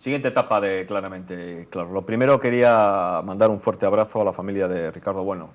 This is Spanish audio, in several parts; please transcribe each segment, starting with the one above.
Siguiente etapa de Claramente Claro. Lo primero, quería mandar un fuerte abrazo a la familia de Ricardo Bueno.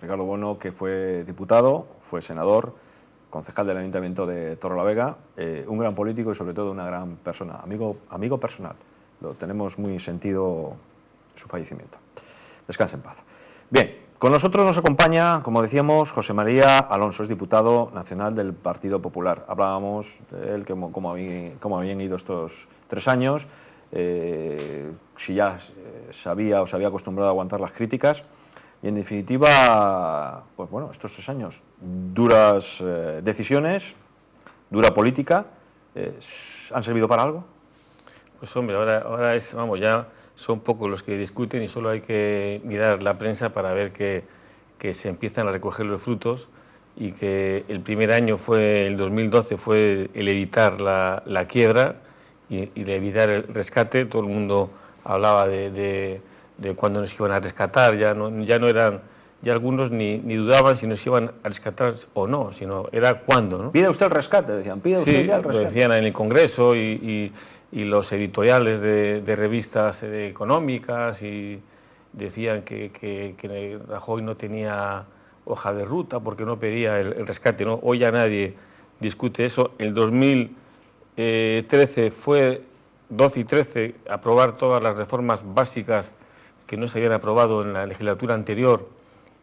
Ricardo Bueno, que fue diputado, fue senador, concejal del Ayuntamiento de Torrelavega, un gran político y sobre todo una gran persona, amigo personal. Lo tenemos muy sentido su fallecimiento. Descanse en paz. Bien, con nosotros nos acompaña, como decíamos, José María Alonso, es diputado nacional del Partido Popular. Hablábamos de él, cómo habían ido estos 3 años, si ya sabía o se había acostumbrado a aguantar las críticas y, en definitiva, pues bueno, estos 3 años, duras decisiones, dura política, ¿han servido para algo? Pues hombre, ahora es, vamos, ya son pocos los que discuten y solo hay que mirar la prensa para ver que se empiezan a recoger los frutos y que el primer año fue, el 2012, fue el evitar la quiebra y el evitar el rescate. Todo el mundo hablaba de cuándo nos iban a rescatar, ya no eran, ya algunos ni dudaban si nos iban a rescatar o no, sino era cuándo, ¿no? ¿Pide usted el rescate? Decían, ¿pide usted ya el rescate? Lo decían en el Congreso y los editoriales de revistas económicas y decían que Rajoy no tenía hoja de ruta porque no pedía el rescate, ¿no? Hoy ya nadie discute eso. El 2013 fue 12 y 13 aprobar todas las reformas básicas que no se habían aprobado en la legislatura anterior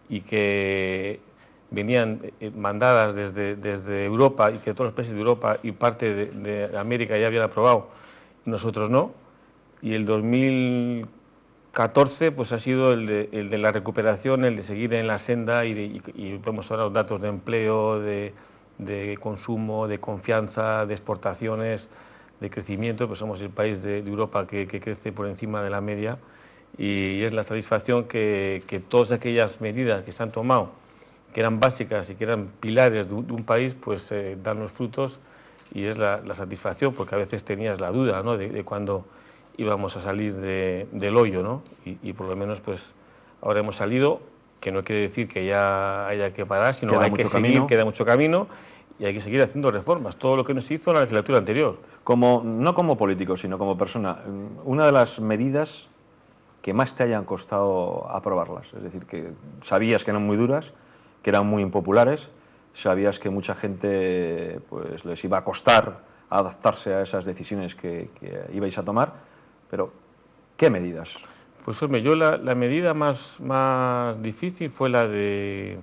y que venían mandadas desde Europa y que todos los países de Europa y parte de América ya habían aprobado, nosotros no. Y el 2014 pues ha sido el de la recuperación, el de seguir en la senda y vemos ahora los datos de empleo, de consumo, de confianza, de exportaciones, de crecimiento. Pues somos el país de Europa que crece por encima de la media y es la satisfacción que todas aquellas medidas que se han tomado, que eran básicas y que eran pilares de un país, pues dan los frutos y es la satisfacción, porque a veces tenías la duda, ¿no?, de cuándo íbamos a salir del hoyo, ¿no? Y por lo menos pues ahora hemos salido, que no quiere decir que ya haya que parar, sino hay que seguir, queda mucho camino y hay que seguir haciendo reformas, todo lo que no se hizo en la legislatura anterior. No como político, sino como persona, una de las medidas que más te hayan costado aprobarlas, es decir, que sabías que eran muy duras, que eran muy impopulares, sabías que mucha gente pues les iba a costar adaptarse a esas decisiones que ibais a tomar, pero ¿qué medidas? Pues hombre, yo la medida más difícil fue la de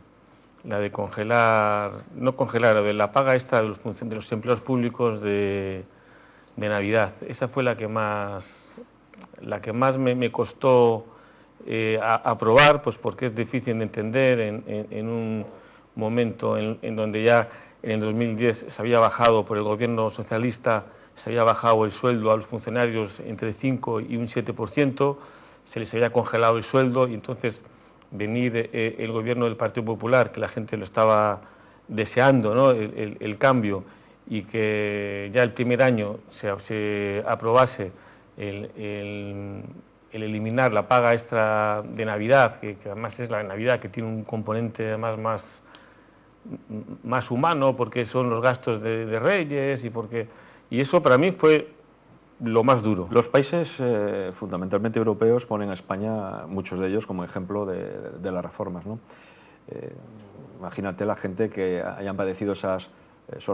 congelar, no congelar, de la paga esta de los empleados públicos de Navidad. Esa fue la que más me costó aprobar, pues porque es difícil de entender en un momento en donde ya en el 2010 se había bajado por el gobierno socialista, se había bajado el sueldo a los funcionarios entre 5 y un 7%, se les había congelado el sueldo y entonces venir el gobierno del Partido Popular, que la gente lo estaba deseando, ¿no?, el cambio, y que ya el primer año se aprobase el eliminar la paga extra de Navidad, que además es la Navidad que tiene un componente además más humano, porque son los gastos de Reyes y eso para mí fue lo más duro. Los países fundamentalmente europeos ponen a España, muchos de ellos, como ejemplo de las reformas, ¿no? Imagínate la gente que hayan padecido esos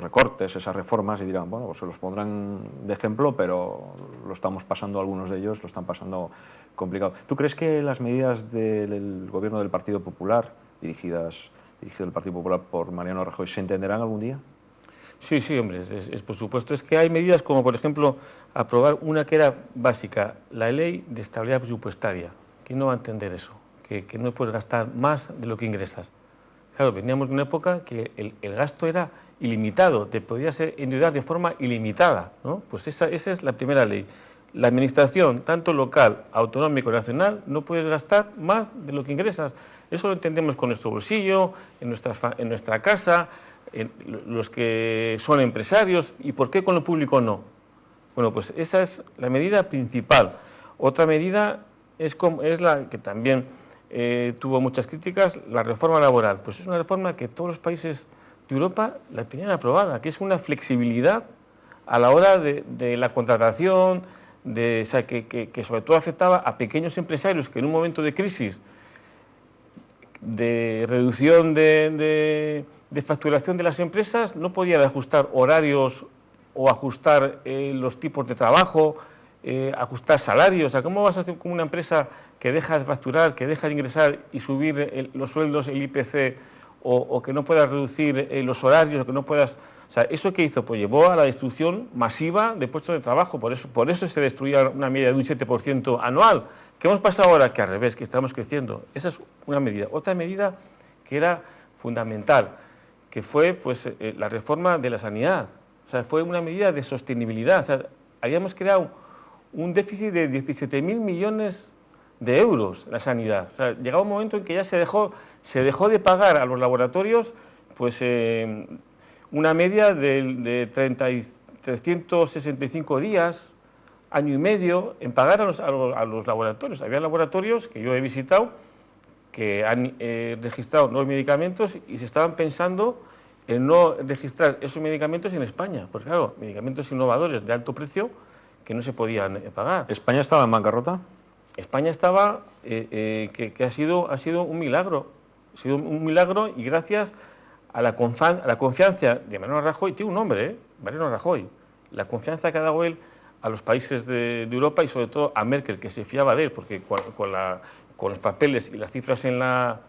recortes, esas reformas y dirán, bueno, pues se los pondrán de ejemplo, pero lo estamos pasando, algunos de ellos lo están pasando complicado. ¿Tú crees que las medidas del gobierno del Partido Popular, dirigido el Partido Popular por Mariano Rajoy, se entenderán algún día? Sí, hombre, por supuesto. Es que hay medidas como, por ejemplo, aprobar una que era básica, la Ley de Estabilidad Presupuestaria. ¿Quién no va a entender eso? Que no puedes gastar más de lo que ingresas. Claro, veníamos de una época que el gasto era ilimitado, te podías endeudar de forma ilimitada, ¿no? Pues esa es la primera ley. La administración, tanto local, autonómico, nacional, no puedes gastar más de lo que ingresas. Eso lo entendemos con nuestro bolsillo, en nuestra casa, los que son empresarios. ¿Y por qué con lo público no? Bueno, pues esa es la medida principal. Otra medida es la que también tuvo muchas críticas, la reforma laboral. Pues es una reforma que todos los países de Europa la tenían aprobada, que es una flexibilidad a la hora de la contratación, o sea, que sobre todo afectaba a pequeños empresarios que en un momento de crisis, de reducción de facturación de las empresas, no podían ajustar horarios o ajustar los tipos de trabajo, ajustar salarios. O sea, ¿cómo vas a hacer con una empresa que deja de facturar, que deja de ingresar y subir los sueldos, el IPC, o que no puedas reducir los horarios, o que no puedas... O sea, ¿eso qué hizo? Pues llevó a la destrucción masiva de puestos de trabajo. Por eso se destruía una media de un 7% anual. ¿Qué hemos pasado ahora? Que al revés, que estamos creciendo. Esa es una medida. Otra medida que era fundamental, que fue pues, la reforma de la sanidad. O sea, fue una medida de sostenibilidad. O sea, habíamos creado un déficit de 17.000 millones de euros en la sanidad. O sea, llegaba un momento en que ya se dejó de pagar a los laboratorios pues, una media de 365 días, año y medio, en pagar a los laboratorios. Había laboratorios que yo he visitado que han registrado nuevos medicamentos y se estaban pensando en no registrar esos medicamentos en España. Pues claro, medicamentos innovadores de alto precio que no se podían pagar. ¿España estaba en bancarrota? España estaba, que ha sido un milagro. Ha sido un milagro y gracias a la confianza de Mariano Rajoy, tiene un nombre, Mariano Rajoy, la confianza que ha dado él a los países de Europa y sobre todo a Merkel, que se fiaba de él, porque con los papeles y las cifras en la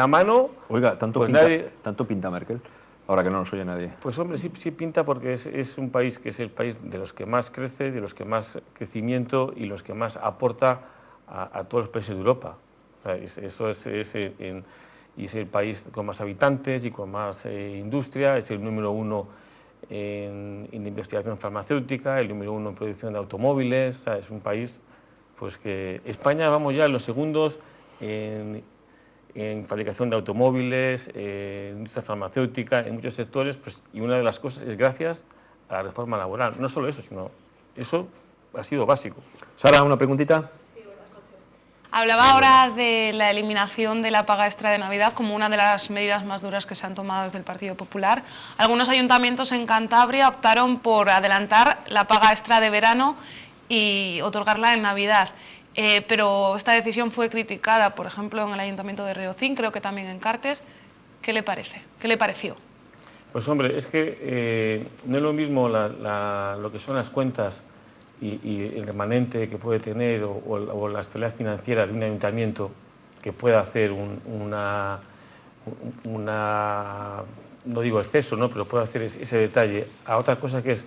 mano... Oiga, ¿tanto, pues tanto pinta Merkel? Ahora que no nos oye nadie. Pues hombre, sí pinta porque es un país que es el país de los que más crece, de los que más crecimiento y los que más aporta a todos los países de Europa. O sea, eso es el país con más habitantes y con más industria, es el número 1 en investigación farmacéutica, el número 1 en producción de automóviles. O sea, es un país pues que España vamos ya en los segundos en fabricación de automóviles, en industria farmacéutica, en muchos sectores, pues, y una de las cosas es gracias a la reforma laboral. No solo eso, sino eso ha sido básico. Sara, una preguntita. Sí, buenas noches. Hablaba ahora de la eliminación de la paga extra de Navidad como una de las medidas más duras que se han tomado desde el Partido Popular. Algunos ayuntamientos en Cantabria optaron por adelantar la paga extra de verano y otorgarla en Navidad. Pero esta decisión fue criticada, por ejemplo, en el Ayuntamiento de Riocín, creo que también en Cartes. ¿Qué le parece? ¿Qué le pareció? Pues hombre, es que no es lo mismo lo que son las cuentas y el remanente que puede tener o la estabilidad financiera de un ayuntamiento que pueda hacer una no digo exceso, ¿no? Pero puede hacer ese detalle, a otra cosa que es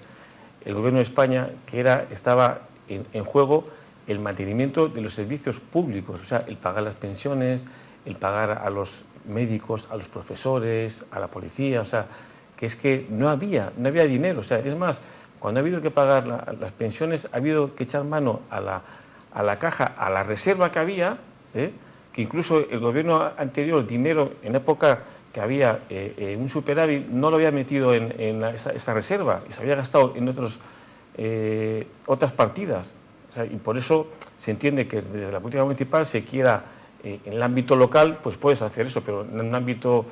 el Gobierno de España, que estaba en juego el mantenimiento de los servicios públicos, o sea, el pagar las pensiones, el pagar a los médicos, a los profesores, a la policía, o sea, que es que no había dinero, o sea, es más, cuando ha habido que pagar las pensiones, ha habido que echar mano a la caja, a la reserva que había, que incluso el gobierno anterior, dinero en época que había un superávit, no lo había metido en esa reserva y se había gastado en otras partidas. O sea, y por eso se entiende que desde la política municipal se quiera, en el ámbito local, pues puedes hacer eso, pero en un ámbito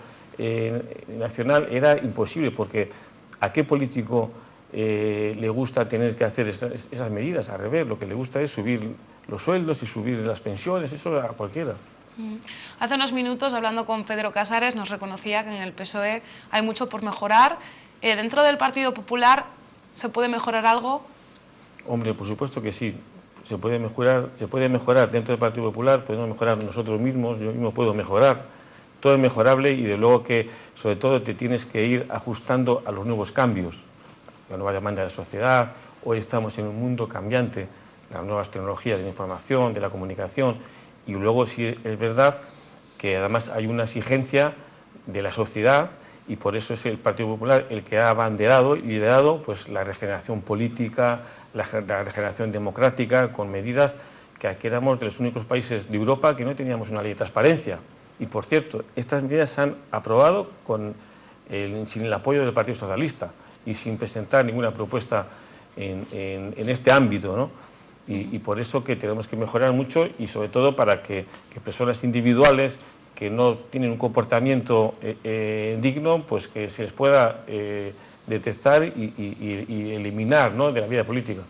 nacional era imposible, porque ¿a qué político le gusta tener que hacer esas medidas? Al revés, lo que le gusta es subir los sueldos y subir las pensiones, eso a cualquiera. Hace unos minutos, hablando con Pedro Casares, nos reconocía que en el PSOE hay mucho por mejorar. ¿Dentro del Partido Popular se puede mejorar algo? Hombre, por supuesto que sí. Se puede mejorar dentro del Partido Popular, podemos mejorar nosotros mismos, yo mismo puedo mejorar. Todo es mejorable y de luego que, sobre todo, te tienes que ir ajustando a los nuevos cambios, la nueva demanda de la sociedad. Hoy estamos en un mundo cambiante, las nuevas tecnologías de la información, de la comunicación, y luego sí es verdad que además hay una exigencia de la sociedad y por eso es el Partido Popular el que ha abanderado y liderado pues, la regeneración política, la regeneración democrática, con medidas que aquí éramos de los únicos países de Europa que no teníamos una ley de transparencia. Y por cierto, estas medidas se han aprobado sin el apoyo del Partido Socialista y sin presentar ninguna propuesta en este ámbito, ¿no? Y por eso que tenemos que mejorar mucho y sobre todo para que personas individuales que no tienen un comportamiento digno, pues que se les pueda detectar y eliminar, ¿no?, de la vida política.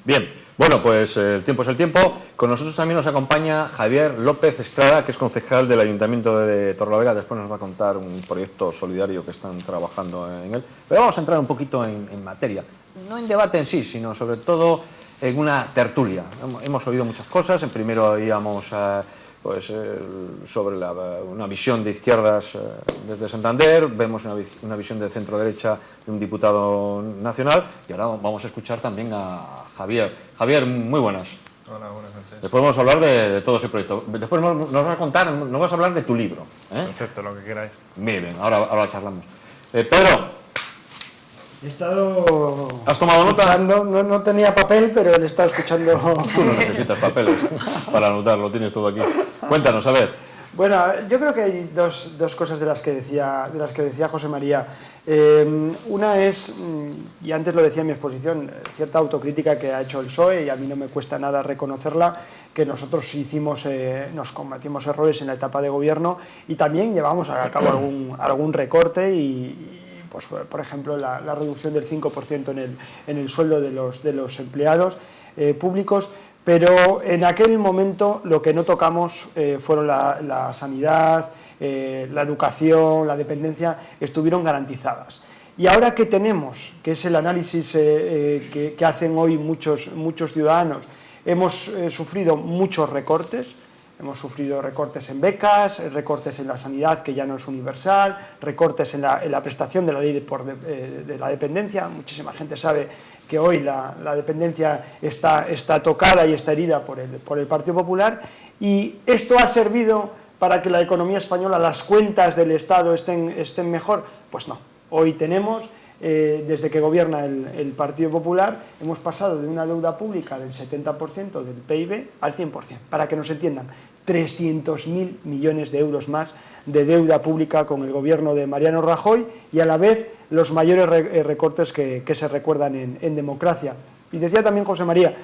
Bien, bueno, pues el tiempo es el tiempo. Con nosotros también nos acompaña Javier López Estrada, que es concejal del Ayuntamiento de Torrelavega. Después nos va a contar un proyecto solidario que están trabajando en él. Pero vamos a entrar un poquito en materia. No en debate en sí, sino sobre todo en una tertulia. Hemos oído muchas cosas. En primero oíamos sobre una visión de izquierdas desde Santander, vemos una visión de centro-derecha de un diputado nacional, y ahora vamos a escuchar también a Javier. Javier, muy buenas. Hola, buenas noches. Después vamos a hablar de todo ese proyecto. Después nos vas a contar, nos vas a hablar de tu libro. Perfecto, lo que queráis. Bien, ahora charlamos. Pedro. He estado... ¿Has tomado nota? No tenía papel, pero le he estado escuchando. Tú no necesitas papeles para anotar, lo tienes todo aquí. Cuéntanos, a ver. Bueno, yo creo que hay dos cosas de las que decía José María. Una es, y antes lo decía en mi exposición, cierta autocrítica que ha hecho el PSOE, y a mí no me cuesta nada reconocerla, que nosotros nos cometimos errores en la etapa de gobierno y también llevamos a cabo algún recorte y pues, por ejemplo, la reducción del 5% en el sueldo de los empleados públicos, pero en aquel momento lo que no tocamos fueron la sanidad, la educación, la dependencia, estuvieron garantizadas. Y ahora que tenemos, que es el análisis que hacen hoy muchos ciudadanos, hemos sufrido muchos recortes. Hemos sufrido recortes en becas, recortes en la sanidad, que ya no es universal, recortes en la prestación de la ley de la dependencia. Muchísima gente sabe que hoy la dependencia está tocada y está herida por el Partido Popular, y esto ha servido para que la economía española, las cuentas del Estado estén mejor. Pues no, hoy tenemos, desde que gobierna el Partido Popular, hemos pasado de una deuda pública del 70% del PIB al 100%, para que nos entiendan. 300.000 millones de euros más de deuda pública con el gobierno de Mariano Rajoy, y a la vez los mayores recortes que se recuerdan en democracia. Y decía también José María,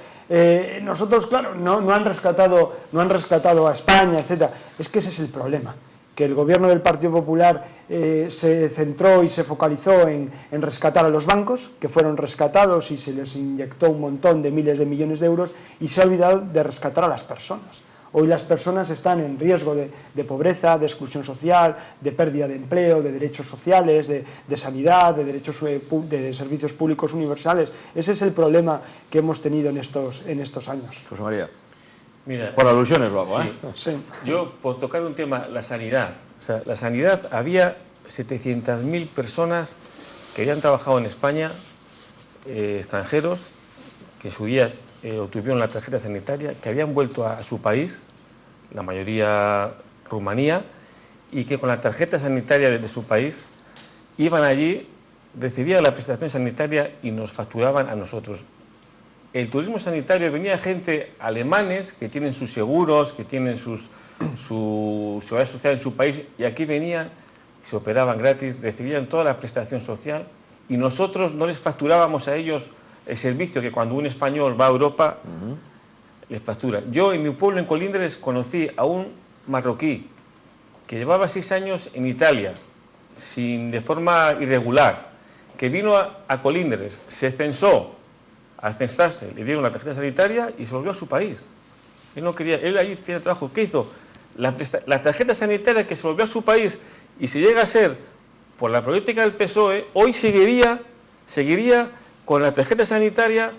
nosotros, claro, no han rescatado a España, etc. Es que ese es el problema, que el gobierno del Partido Popular se centró y se focalizó en rescatar a los bancos, que fueron rescatados y se les inyectó un montón de miles de millones de euros, y se ha olvidado de rescatar a las personas. Hoy las personas están en riesgo de pobreza, de exclusión social, de pérdida de empleo, de derechos sociales, de sanidad, de servicios públicos universales. Ese es el problema que hemos tenido en estos años. José María. Mira, por alusiones lo hago, sí. Yo, por tocar un tema, la sanidad. O sea, la sanidad, había 700.000 personas que habían trabajado en España, extranjeros, que en su día obtuvieron la tarjeta sanitaria, que habían vuelto a su país, la mayoría Rumanía, y que con la tarjeta sanitaria de su país iban allí, recibían la prestación sanitaria y nos facturaban a nosotros. El turismo sanitario, venía gente alemanes que tienen sus seguros, que tienen su seguridad social en su país, y aquí venían, se operaban gratis, recibían toda la prestación social, y nosotros no les facturábamos a ellos el servicio que cuando un español va a Europa les factura. Yo en mi pueblo, en Colindres, conocí a un marroquí que llevaba 6 años en Italia, de forma irregular, que vino a Colindres, se censó, al censarse le dieron la tarjeta sanitaria y se volvió a su país. Él no quería, él ahí tiene trabajo. ¿Qué hizo? La tarjeta sanitaria, que se volvió a su país, y si llega a ser por la política del PSOE, hoy seguiría con la tarjeta sanitaria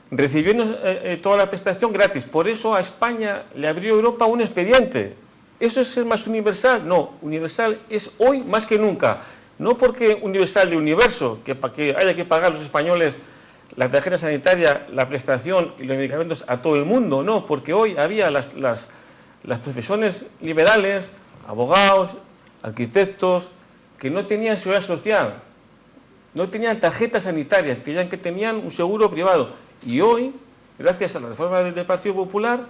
recibiendo toda la prestación gratis. Por eso a España le abrió Europa un expediente. ¿Eso es ser más universal? No, universal es hoy más que nunca. No porque universal de universo, que para que haya que pagar los españoles la tarjeta sanitaria, la prestación y los medicamentos a todo el mundo, no, porque hoy había las profesiones liberales, abogados, arquitectos, que no tenían seguridad social, no tenían tarjeta sanitaria, creían que tenían un seguro privado. Y hoy, gracias a la reforma del Partido Popular,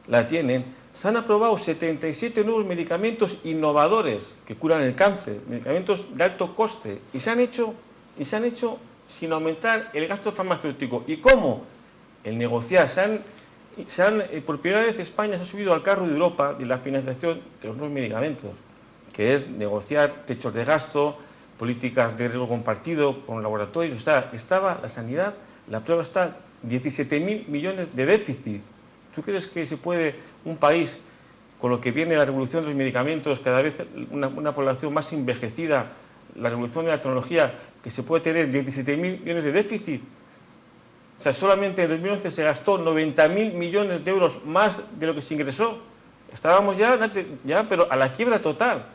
la tienen. Se han aprobado 77 nuevos medicamentos innovadores que curan el cáncer, medicamentos de alto coste, y se han hecho sin aumentar el gasto farmacéutico. ¿Y cómo? El negociar. Por primera vez España se ha subido al carro de Europa de la financiación de los nuevos medicamentos, que es negociar techos de gasto, políticas de riesgo compartido con laboratorios. O sea, estaba la sanidad, la prueba está 17.000 millones de déficit. ¿Tú crees que se puede un país, con lo que viene la revolución de los medicamentos, cada vez una población más envejecida, la revolución de la tecnología, que se puede tener 17.000 millones de déficit? O sea, solamente en 2011 se gastó 90.000 millones de euros más de lo que se ingresó. Estábamos ya pero a la quiebra total.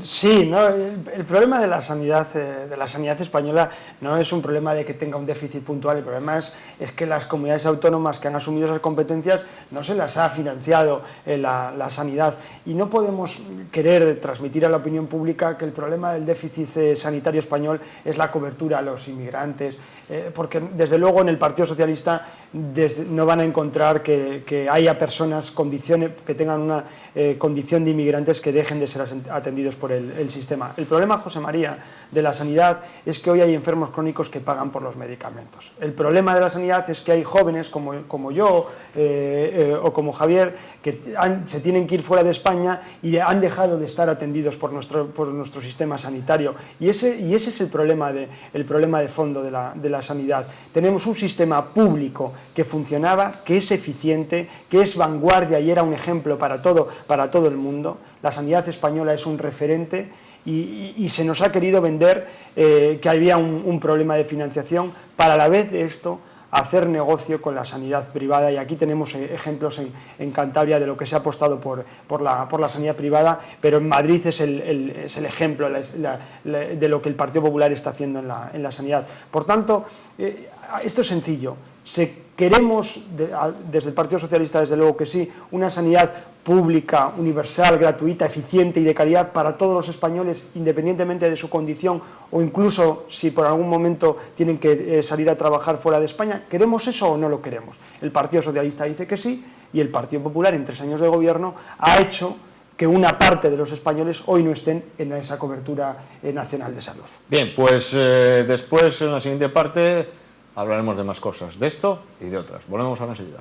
Sí, ¿no? El problema de la sanidad española no es un problema de que tenga un déficit puntual, el problema es que las comunidades autónomas que han asumido esas competencias no se las ha financiado la sanidad, y no podemos querer transmitir a la opinión pública que el problema del déficit sanitario español es la cobertura a los inmigrantes, porque desde luego en el Partido Socialista no van a encontrar que haya personas que tengan una condición de inmigrantes que dejen de ser atendidos por el sistema. El problema, José María, de la sanidad es que hoy hay enfermos crónicos que pagan por los medicamentos. El problema de la sanidad es que hay jóvenes como yo o como Javier que se tienen que ir fuera de España y han dejado de estar atendidos por nuestro sistema sanitario. Y ese es el problema de fondo de la sanidad. Tenemos un sistema público que funcionaba, que es eficiente, que es vanguardia y era un ejemplo para todo el mundo. La sanidad española es un referente y se nos ha querido vender que había un problema de financiación para, a la vez de esto, hacer negocio con la sanidad privada, y aquí tenemos ejemplos en Cantabria de lo que se ha apostado por la sanidad privada, pero en Madrid es el ejemplo de lo que el Partido Popular está haciendo en la sanidad. Por tanto, esto es sencillo. Queremos, desde el Partido Socialista, desde luego que sí, una sanidad pública, universal, gratuita, eficiente y de calidad para todos los españoles, independientemente de su condición, o incluso si por algún momento tienen que salir a trabajar fuera de España. ¿Queremos eso o no lo queremos? El Partido Socialista dice que sí, y el Partido Popular, en 3 años de gobierno, ha hecho que una parte de los españoles hoy no estén en esa cobertura nacional de salud. Bien, pues después, en la siguiente parte, hablaremos de más cosas, de esto y de otras. Volvemos a la enseguida.